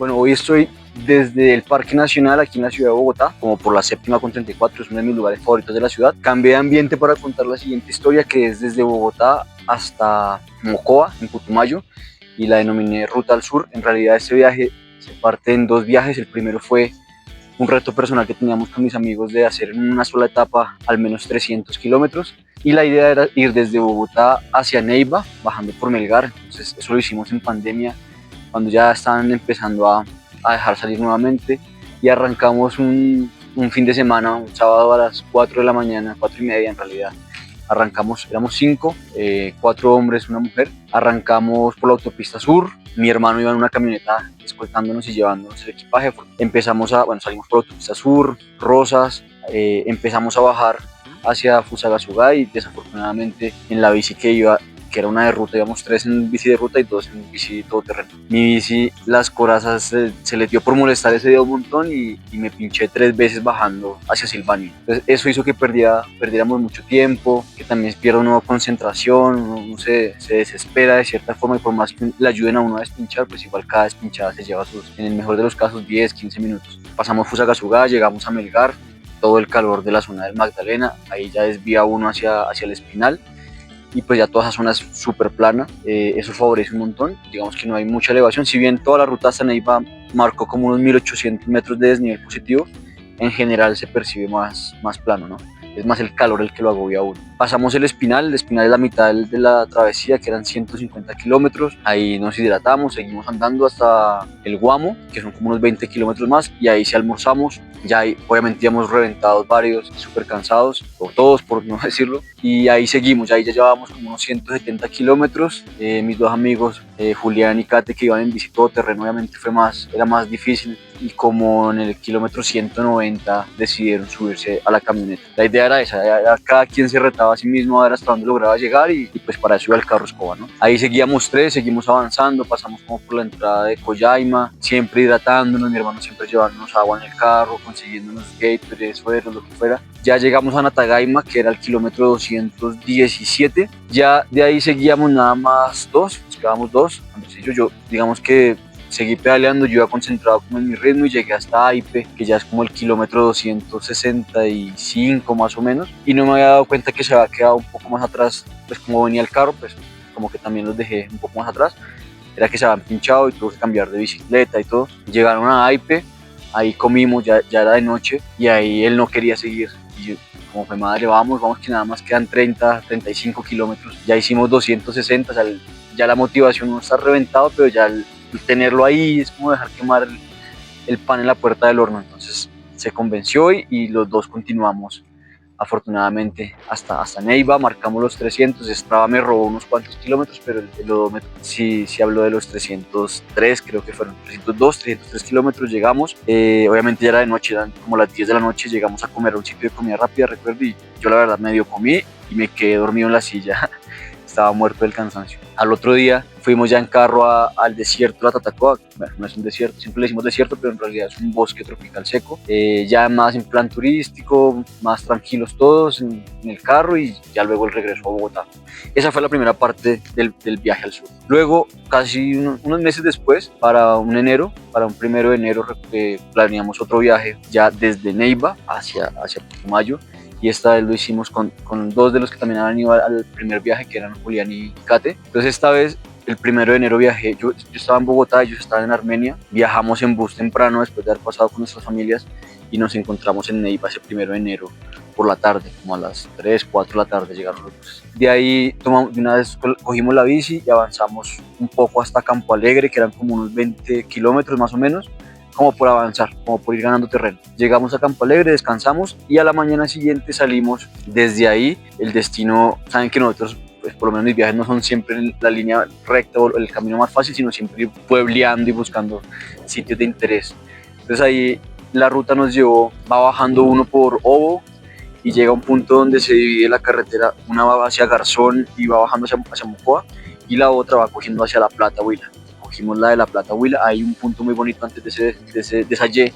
Bueno, hoy estoy desde el Parque Nacional aquí en la ciudad de Bogotá, como por la séptima con 34, es uno de mis lugares favoritos de la ciudad. Cambié de ambiente para contar la siguiente historia, que es desde Bogotá hasta Mocoa, en Putumayo, y la denominé Ruta al Sur. En realidad este viaje se parte en dos viajes. El primero fue un reto personal que teníamos con mis amigos de hacer en una sola etapa al menos 300 kilómetros, y la idea era ir desde Bogotá hacia Neiva, bajando por Melgar. Entonces eso lo hicimos en pandemia, cuando ya estaban empezando a dejar salir nuevamente, y arrancamos un fin de semana, un sábado a las 4 de la mañana, 4 y media en realidad. Arrancamos, éramos 5, 4 hombres, una mujer. Arrancamos por la autopista sur. Mi hermano iba en una camioneta escoltándonos y llevándonos el equipaje. Salimos por la autopista sur, Rosas, empezamos a bajar hacia Fusagasugá, y desafortunadamente en la bici que iba, que era una de ruta, íbamos 3 en bici de ruta y 2 en bici todoterreno. Mi bici, las corazas se le dio por molestar ese día un montón, y me pinché 3 veces bajando hacia Silvania. Entonces eso hizo que perdiéramos mucho tiempo, que también pierda uno concentración, uno se desespera de cierta forma, y por más que le ayuden a uno a despinchar, pues igual cada despinchada se lleva en el mejor de los casos, 10, 15 minutos. Pasamos Fusagasugá, llegamos a Melgar, todo el calor de la zona del Magdalena, ahí ya desvía uno hacia el Espinal, y pues ya toda esa zona es súper plana. Eso favorece un montón, digamos que no hay mucha elevación, si bien toda la ruta hasta Neiva marcó como unos 1800 metros de desnivel positivo, en general se percibe más plano, ¿no? Es más el calor el que lo agobia a uno. Pasamos el Espinal es la mitad de la travesía, que eran 150 kilómetros, ahí nos hidratamos, seguimos andando hasta el Guamo, que son como unos 20 kilómetros más, y ahí sí almorzamos. Ya ahí, obviamente, ya hemos reventado varios, súper cansados, o todos por no decirlo, y ahí seguimos. Ahí ya llevábamos como unos 170 kilómetros. Mis dos amigos, Julián y Kate, que iban en bici todoterreno, obviamente era más difícil, y como en el kilómetro 190 decidieron subirse a la camioneta. La idea era esa, cada quien se retaba a sí mismo a ver hasta dónde lograba llegar, y pues para eso iba el carro escoba, ¿no? Ahí seguíamos 3, seguimos avanzando, pasamos como por la entrada de Coyaima, siempre hidratándonos, mi hermano siempre llevándonos agua en el carro, consiguiéndonos Gatorade, sueros, lo que fuera. Ya llegamos a Natagaima, que era el kilómetro 217. Ya de ahí seguíamos nada más 2, nos quedamos 2. Yo digamos que seguí pedaleando, yo iba concentrado como en mi ritmo, y llegué hasta Aipe, que ya es como el kilómetro 265 más o menos, y no me había dado cuenta que se había quedado un poco más atrás. Pues como venía el carro, pues como que también los dejé un poco más atrás, era que se habían pinchado y tuve que cambiar de bicicleta y todo. Llegaron a Aipe, ahí comimos, ya era de noche, y ahí él no quería seguir, y yo, como fue madre, vamos que nada más quedan 35 kilómetros, ya hicimos 260, o sea, ya la motivación no está reventado, pero ya el tenerlo ahí es como dejar quemar el pan en la puerta del horno. Entonces se convenció, y los dos continuamos afortunadamente hasta Neiva, marcamos los 300. Strava me robó unos cuantos kilómetros, pero el odómetro sí habló de los 303, creo que fueron 302, 303 kilómetros. Llegamos, obviamente ya era de noche, eran como las 10 de la noche, llegamos a comer a un sitio de comida rápida, recuerdo, y yo la verdad medio comí y me quedé dormido en la silla. Estaba muerto del cansancio. Al otro día fuimos ya en carro al desierto de la Tatacoa. Bueno, no es un desierto, siempre le decimos desierto, pero en realidad es un bosque tropical seco. Ya más en plan turístico, más tranquilos todos en el carro, y ya luego el regreso a Bogotá. Esa fue la primera parte del viaje al sur. Luego, casi unos meses después, para un 1 de enero, planeamos otro viaje ya desde Neiva hacia Putumayo, y esta vez lo hicimos con 2 de los que también habían ido al primer viaje, que eran Julián y Kate. Entonces esta vez, el 1 de enero viajé, yo estaba en Bogotá, ellos estaban en Armenia, viajamos en bus temprano después de haber pasado con nuestras familias, y nos encontramos en Neiva ese 1 de enero por la tarde, como a las 3, 4 de la tarde llegaron los buses. De ahí de una vez cogimos la bici y avanzamos un poco hasta Campo Alegre, que eran como unos 20 kilómetros más o menos, como por avanzar, como por ir ganando terreno. Llegamos a Campo Alegre, descansamos, y a la mañana siguiente salimos desde ahí. El destino, saben que nosotros, pues por lo menos mis viajes no son siempre la línea recta o el camino más fácil, sino siempre ir puebleando y buscando sitios de interés. Entonces ahí la ruta nos llevó, va bajando uno por Obo, y llega a un punto donde se divide la carretera, una va hacia Garzón y va bajando hacia Mocoa, y la otra va cogiendo hacia La Plata, Huila. Cogimos la de La Plata, Huila. Hay un punto muy bonito antes de esa Y,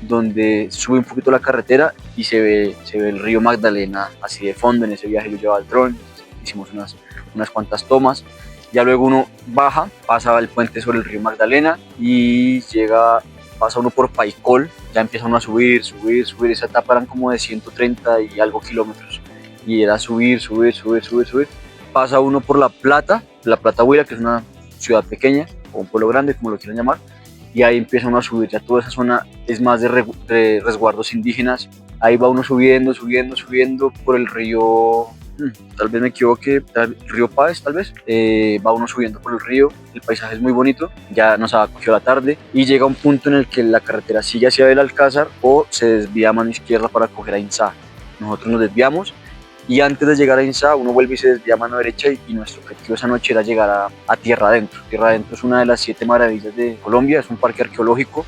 donde sube un poquito la carretera y se ve el río Magdalena así de fondo. En ese viaje yo llevaba el dron, hicimos unas cuantas tomas, Ya luego uno baja, pasa el puente sobre el río Magdalena y pasa uno por Paicol, ya empieza uno a subir. Esa etapa eran como de 130 y algo kilómetros. Y era subir. Pasa uno por La Plata Huila, que es una ciudad pequeña, o un pueblo grande, como lo quieran llamar. Y ahí empieza uno a subir, ya toda esa zona es más de resguardos indígenas. Ahí va uno subiendo por el río, tal vez me equivoque, el río Páez tal vez. Va uno subiendo por el río, el paisaje es muy bonito, ya nos ha cogido la tarde y llega un punto en el que la carretera sigue hacia el Alcázar o se desvía a mano izquierda para coger a Insá. Nosotros nos desviamos y antes de llegar a Insá uno vuelve y se desvía a mano derecha y nuestro objetivo esa noche era llegar a Tierra Adentro. Tierra Adentro es una de las 7 maravillas de Colombia, es un parque arqueológico,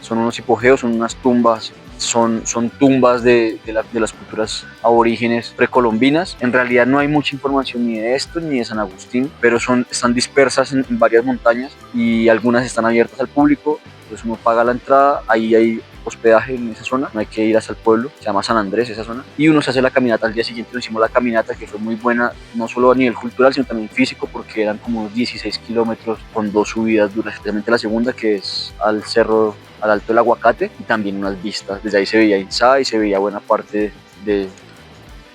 son unos hipogeos, son unas tumbas, son tumbas de las culturas aborígenes precolombinas. En realidad no hay mucha información ni de esto ni de San Agustín, pero están dispersas en varias montañas y algunas están abiertas al público, entonces uno paga la entrada, ahí hay hospedaje en esa zona, no hay que ir hasta el pueblo, se llama San Andrés esa zona, y uno se hace la caminata. Al día siguiente nos hicimos la caminata, que fue muy buena, no solo a nivel cultural, sino también físico, porque eran como unos 16 kilómetros con 2 subidas duras, especialmente la segunda, que es al cerro, al Alto del Aguacate, y también unas vistas, desde ahí se veía Insá y se veía buena parte de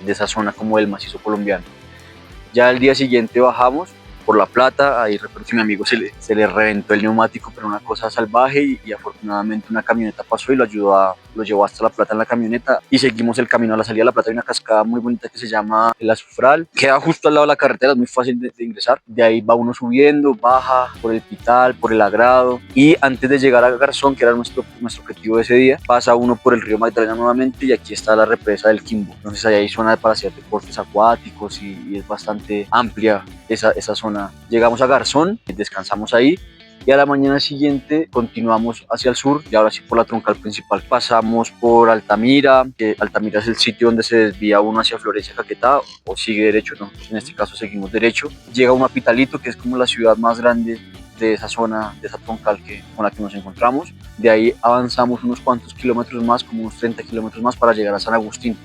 esa zona como del macizo colombiano. Ya al día siguiente bajamos por La Plata, ahí recuerdo que a mi amigo se le reventó el neumático, pero una cosa salvaje, y afortunadamente una camioneta pasó y lo llevó hasta La Plata en la camioneta y seguimos el camino. A la salida de La Plata hay una cascada muy bonita que se llama el Azufral, queda justo al lado de la carretera, es muy fácil de ingresar. De ahí va uno subiendo, baja por el Pital, por el Agrado, y antes de llegar a Garzón, que era nuestro objetivo de ese día, pasa uno por el río Magdalena nuevamente y aquí está la represa del Quimbo. Entonces ahí hay zona para hacer deportes acuáticos y es bastante amplia esa zona. Llegamos a Garzón, descansamos ahí y a la mañana siguiente continuamos hacia el sur y ahora sí por la troncal principal. Pasamos por Altamira, que Altamira es el sitio donde se desvía uno hacia Florencia, Caquetá, o sigue derecho. Nosotros en este caso seguimos derecho. Llega uno a Pitalito, que es como la ciudad más grande de esa zona, de esa troncal con la que nos encontramos. De ahí avanzamos unos cuantos kilómetros más, como unos 30 kilómetros más, para llegar a San Agustín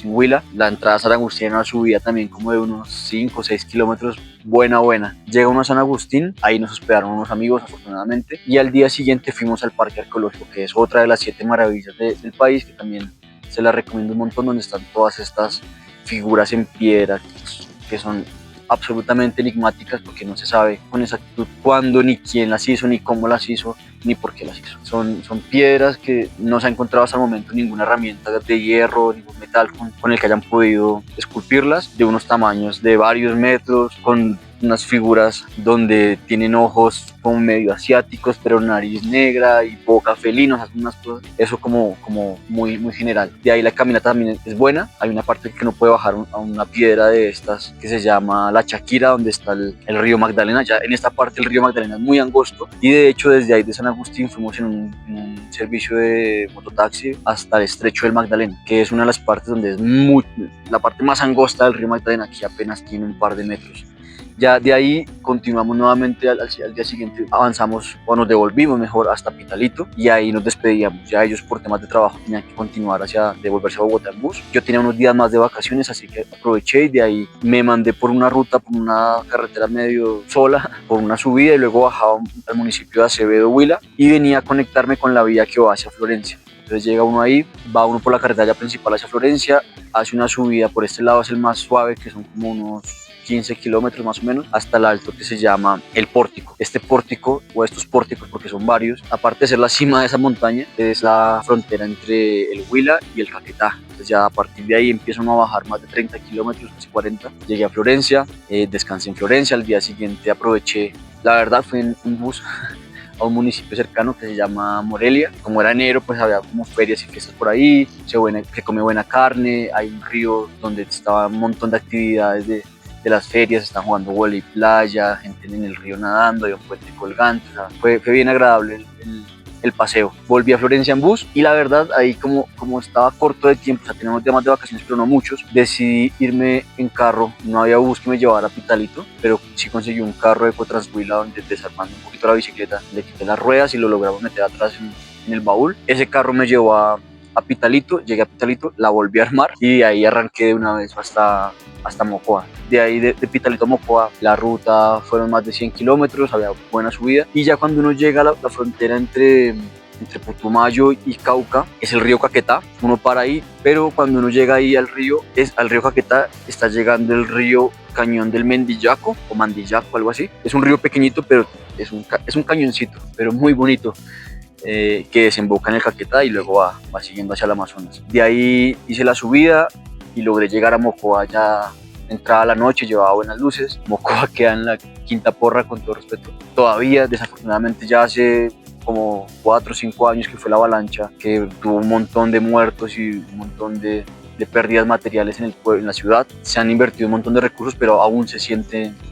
Huila. La entrada a San Agustín era una subida también como de unos 5 o 6 kilómetros, buena. Llega uno a San Agustín, ahí nos hospedaron unos amigos afortunadamente, y al día siguiente fuimos al Parque Arqueológico, que es otra de las 7 maravillas del país, que también se la recomiendo un montón, donde están todas estas figuras en piedra que son absolutamente enigmáticas, porque no se sabe con exactitud cuándo, ni quién las hizo, ni cómo las hizo, ni por qué las hizo. Son piedras que no se ha encontrado hasta el momento ninguna herramienta de hierro, ningún metal con el que hayan podido esculpirlas, de unos tamaños de varios metros, con unas figuras donde tienen ojos como medio asiáticos, pero nariz negra y boca felina, unas cosas, eso como muy general. De ahí la caminata también es buena, hay una parte que no puede bajar a una piedra de estas que se llama La Chaquira, donde está el río Magdalena. Ya en esta parte el río Magdalena es muy angosto y de hecho desde ahí de San Agustín fuimos en un servicio de mototaxi hasta el estrecho del Magdalena, que es una de las partes donde es la parte más angosta del río Magdalena, que apenas tiene un par de metros. Ya de ahí continuamos nuevamente al día siguiente, avanzamos o nos devolvimos mejor hasta Pitalito y ahí nos despedíamos. Ya ellos por temas de trabajo tenían que continuar devolverse a Bogotá en bus. Yo tenía unos días más de vacaciones, así que aproveché y de ahí me mandé por una ruta, por una carretera medio sola, por una subida, y luego bajaba al municipio de Acevedo, Huila, y venía a conectarme con la vía que va hacia Florencia. Entonces llega uno ahí, va uno por la carretera principal hacia Florencia, hace una subida, por este lado es el más suave, que son como unos 15 kilómetros más o menos, hasta el alto que se llama el Pórtico. Este pórtico, o estos pórticos porque son varios, aparte de ser la cima de esa montaña, es la frontera entre el Huila y el Caquetá. Entonces ya a partir de ahí empieza uno a bajar más de 30 kilómetros, casi 40. Llegué a Florencia, descansé en Florencia, al día siguiente aproveché, la verdad fue en un bus a un municipio cercano que se llama Morelia. Como era enero, pues había como ferias y fiestas por ahí, se come buena carne, hay un río donde estaba un montón de actividades de las ferias, están jugando vóley playa, gente en el río nadando, hay un puente colgante, o sea, fue bien agradable el paseo. Volví a Florencia en bus y la verdad ahí como estaba corto de tiempo, o sea, teníamos días más de vacaciones pero no muchos, decidí irme en carro. No había bus que me llevara a Pitalito, pero sí conseguí un carro de Ecotranshuila donde, desarmando un poquito la bicicleta, le quité las ruedas y lo logramos meter atrás en el baúl. Ese carro me llevó a a Pitalito, llegué a Pitalito, la volví a armar y ahí arranqué de una vez hasta Mocoa. De ahí de Pitalito a Mocoa, la ruta fueron más de 100 kilómetros, había buena subida. Y ya cuando uno llega a la frontera entre Putumayo y Cauca, es el río Caquetá, uno para ahí, pero cuando uno llega ahí al río Caquetá, está llegando el río Cañón del Mendillaco o Mandillaco, algo así. Es un río pequeñito, pero es un cañoncito, pero muy bonito, que desemboca en el Caquetá y luego va siguiendo hacia el Amazonas. De ahí hice la subida y logré llegar a Mocoa ya entrada la noche, llevaba buenas luces. Mocoa queda en la quinta porra, con todo respeto. Todavía, desafortunadamente, ya hace como 4 o 5 años que fue la avalancha, que tuvo un montón de muertos y un montón de pérdidas materiales en el pueblo, en la ciudad. Se han invertido un montón de recursos, pero aún se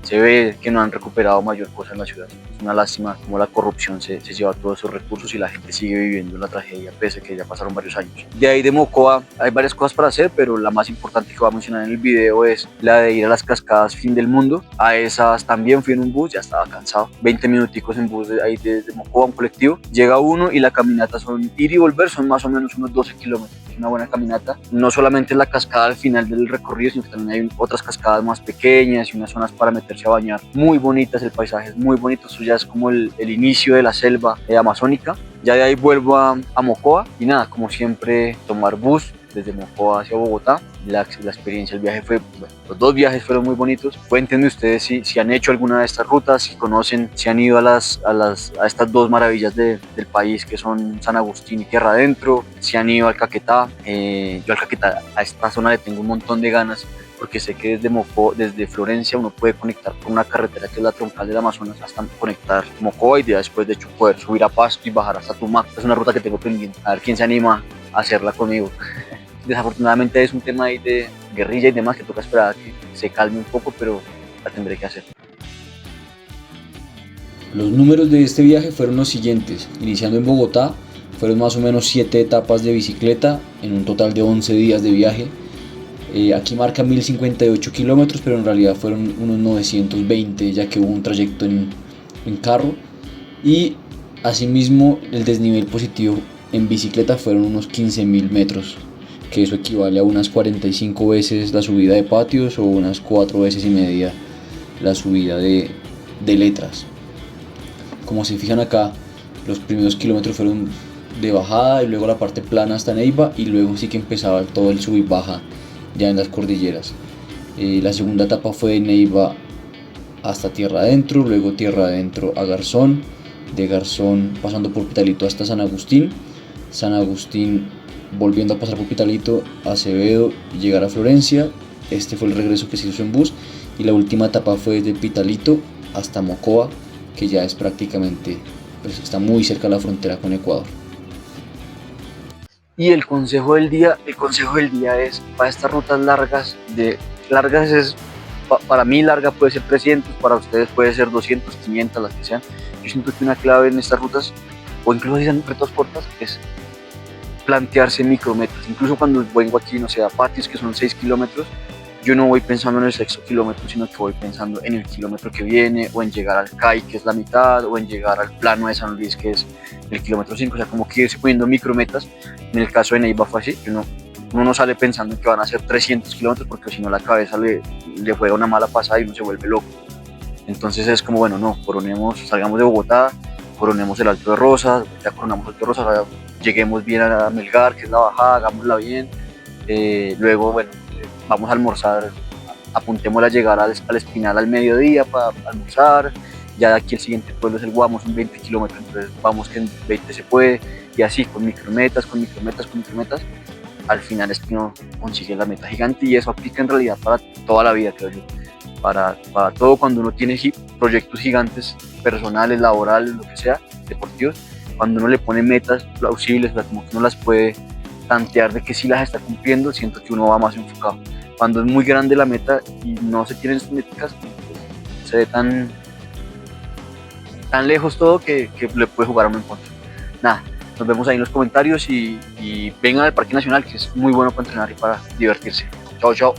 ve que no han recuperado mayor cosa en la ciudad. Es una lástima cómo la corrupción se lleva todos esos recursos y la gente sigue viviendo la tragedia pese a que ya pasaron varios años. De ahí de Mocoa hay varias cosas para hacer, pero la más importante que voy a mencionar en el video es la de ir a las cascadas Fin del Mundo. A esas también fui en un bus, ya estaba cansado. 20 minuticos en bus de ahí de Mocoa, un colectivo. Llega uno y la caminata son ir y volver, son más o menos unos 12 kilómetros. Una buena caminata. No solamente la cascada al final del recorrido, sino que también hay otras cascadas más pequeñas y unas zonas para meterse a bañar. Muy bonitas, el paisaje es muy bonito. Eso ya es como el inicio de la selva amazónica. Ya de ahí vuelvo a Mocoa y nada, como siempre, tomar bus desde Mocoa hacia Bogotá. La experiencia, el viaje fue, bueno, los 2 viajes fueron muy bonitos. Cuéntenme ustedes si han hecho alguna de estas rutas, si conocen, si han ido a estas 2 maravillas del país que son San Agustín y Tierra Adentro, si han ido al Caquetá. Yo al Caquetá, a esta zona le tengo un montón de ganas, porque sé que desde Florencia uno puede conectar con una carretera que es la troncal del Amazonas hasta conectar Mocoa y después de hecho poder subir a Pasto y bajar hasta Tumaco. Es una ruta que tengo pendiente, a ver quién se anima a hacerla conmigo. Desafortunadamente es un tema ahí de guerrilla y demás que toca esperar a que se calme un poco, pero la tendré que hacer. Los números de este viaje fueron los siguientes. Iniciando en Bogotá, fueron más o menos 7 etapas de bicicleta en un total de 11 días de viaje. Aquí marca 1058 kilómetros, pero en realidad fueron unos 920, ya que hubo un trayecto en carro. Y asimismo el desnivel positivo en bicicleta fueron unos 15.000 metros, que eso equivale a unas 45 veces la subida de patios o unas 4 veces y media la subida de letras. Como se fijan acá, los primeros kilómetros fueron de bajada y luego la parte plana hasta Neiva, y luego sí que empezaba todo el sub y baja ya en las cordilleras. La segunda etapa fue de Neiva hasta Tierra Adentro, luego Tierra Adentro a Garzón, de Garzón pasando por Pitalito hasta San Agustín volviendo a pasar por Pitalito, Acevedo y llegar a Florencia. Este fue el regreso que se hizo en bus, y la última etapa fue desde Pitalito hasta Mocoa, que ya es prácticamente, pues está muy cerca de la frontera con Ecuador. Y el consejo del día es para estas rutas largas para mí larga puede ser 300, para ustedes puede ser 200, 500, las que sean. Yo siento que una clave en estas rutas, o incluso si sean retos cortas, es plantearse micrometas. Incluso cuando vengo aquí, no sé, a Patios, que son 6 kilómetros, yo no voy pensando en el 6º kilómetro, sino que voy pensando en el kilómetro que viene, o en llegar al CAI, que es la mitad, o en llegar al plano de San Luis, que es el kilómetro 5, o sea, como que irse poniendo micrometas. En el caso de Neiva fue así, uno no sale pensando en que van a ser 300 kilómetros, porque si no la cabeza le juega una mala pasada y uno se vuelve loco. Entonces es como, bueno, no, salgamos de Bogotá, coronemos el Alto de Rosas, ya coronamos el Alto de Rosas, ahora lleguemos bien a Melgar, que es la bajada, hagámosla bien. Luego, bueno, vamos a almorzar, apuntemos a llegar al Espinal al mediodía para almorzar. Ya de aquí el siguiente pueblo es el Guamo, son 20 kilómetros, entonces vamos que en 20 se puede, y así con micrometas. Al final es que uno consigue la meta gigante, y eso aplica en realidad para toda la vida, creo yo. Para todo, cuando uno tiene proyectos gigantes, personales, laborales, lo que sea, deportivos, cuando uno le pone metas plausibles, o sea, como que uno las puede tantear de que si las está cumpliendo, siento que uno va más enfocado. Cuando es muy grande la meta y no se tienen sus métricas, se ve tan lejos todo que le puede jugar a uno en contra. Nada, nos vemos ahí en los comentarios y vengan al Parque Nacional, que es muy bueno para entrenar y para divertirse. Chao, chao.